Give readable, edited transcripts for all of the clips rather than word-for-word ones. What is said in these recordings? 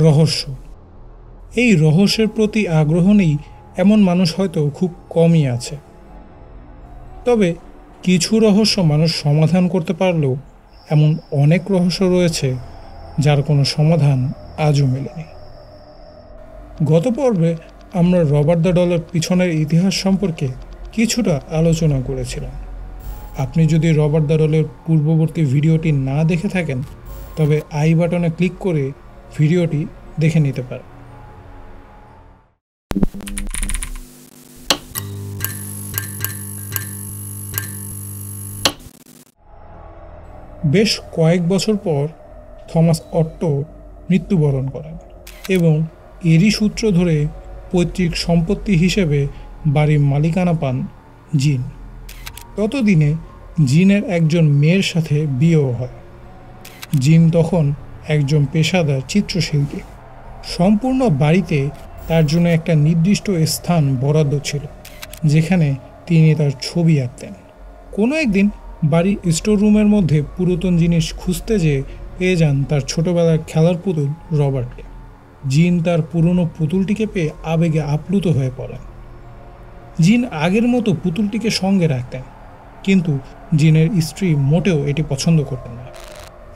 রহস্য। এই রহস্যের প্রতি আগ্রহ নেই এমন মানুষ হয়তো খুব কমই আছে। তবে কিছু রহস্য মানুষ সমাধান করতে পারলেও এমন অনেক রহস্য রয়েছে যার কোনো সমাধান আজও মেলেনি। গত পর্বে আমরা রবার্ট দ্য ডলের পিছনের ইতিহাস সম্পর্কে কিছুটা আলোচনা করেছিলাম। আপনি যদি রবার্ট দ্য ডলের পূর্ববর্তী ভিডিওটি না দেখে থাকেন তবে আই বাটনে ক্লিক করে ভিডিওটি দেখে নিতে পারেন। বেশ কয়েক বছর পর থমাস অট্টো মৃত্যুবরণ করেন এবং এরই সূত্র ধরে পৈতৃক সম্পত্তি হিসেবে বাড়ির মালিকানা পান জিন। ততদিনে জিনের একজন মেয়ের সাথে বিয়েও হয়। জিন তখন একজন পেশাদার চিত্রশিল্পী। সম্পূর্ণ বাড়িতে তার জন্য একটা নির্দিষ্ট স্থান বরাদ্দ ছিল যেখানে তিনি তার ছবি আঁকতেন। কোনো একদিন বাড়ির স্টোর রুমের মধ্যে পুরাতন জিনিস খুঁজতে যেয়ে পেয়ে যান তার ছোটবেলার খেলার পুতুল রবার্টকে। জিন তার পুরনো পুতুলটিকে পেয়ে আবেগে আপ্লুত হয়ে পড়েন। জিন আগের মতো পুতুলটিকে সঙ্গে রাখতেন, কিন্তু জিনের স্ত্রী মোটেও এটি পছন্দ করতেন না।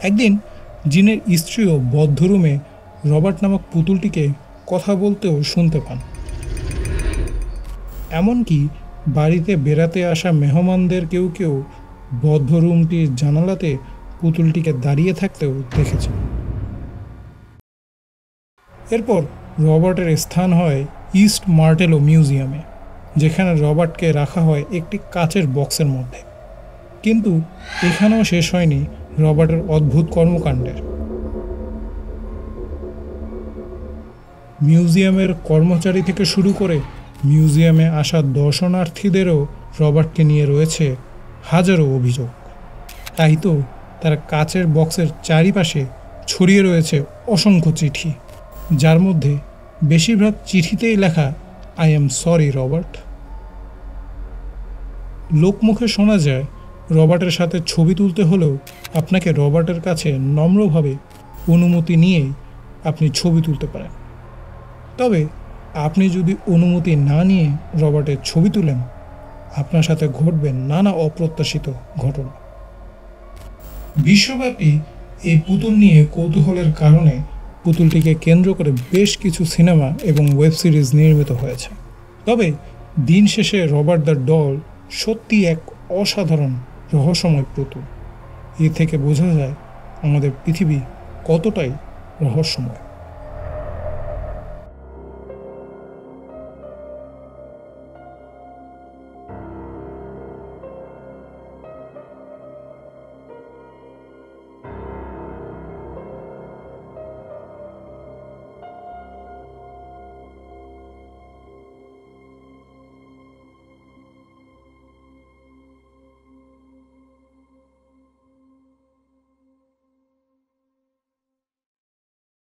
একদিন জিনের স্ত্রীও বদ্ধ রুমে রবার্ট নামক পুতুলটিকে কথা বলতেও শুনতে পান। এমনকি বাড়িতে বেড়াতে আসা মেহমানদের কেউ কেউ বদ্ধ রুমটির জানালাতে পুতুলটিকে দাঁড়িয়ে থাকতেও দেখেছেন। এরপর রবার্টের স্থান হয় ইস্ট মার্টেলো মিউজিয়ামে, যেখানে রবার্টকে রাখা হয় একটি কাচের বক্সের মধ্যে। কিন্তু এখানেও শেষ হয়নি রবার্টের অদ্ভুত কর্মকাণ্ডের। মিউজিয়ামের কর্মচারী থেকে শুরু করে মিউজিয়ামে আসা দর্শনার্থীদেরও রবার্টকে নিয়ে রয়েছে হাজারো অভিযোগ। তাই তো তার কাচের বক্সের চারিপাশে ছড়িয়ে রয়েছে অসংখ্য চিঠি, যার মধ্যে বেশিরভাগ চিঠিতেই লেখা আই এম সরি রবার্ট। লোকমুখে শোনা যায় রবার্টের সাথে ছবি তুলতে হলেও আপনাকে রবার্টের কাছে নম্রভাবে অনুমতি নিয়েই আপনি ছবি তুলতে পারেন। তবে আপনি যদি অনুমতি না নিয়ে রবার্টের ছবি তুলেন, আপনার সাথে ঘটবে নানা অপ্রত্যাশিত ঘটনা। বিশ্বব্যাপী এই পুতুল নিয়ে কৌতূহলের কারণে পুতুলটিকে কেন্দ্র করে বেশ কিছু সিনেমা এবং ওয়েব সিরিজ নির্মিত হয়েছে। তবে দিন শেষে রবার্ট দ্য ডল সত্যি এক অসাধারণ রহস্যময় পুতুল। এ থেকে বোঝা যায় আমাদের পৃথিবী কতটাই রহস্যময়।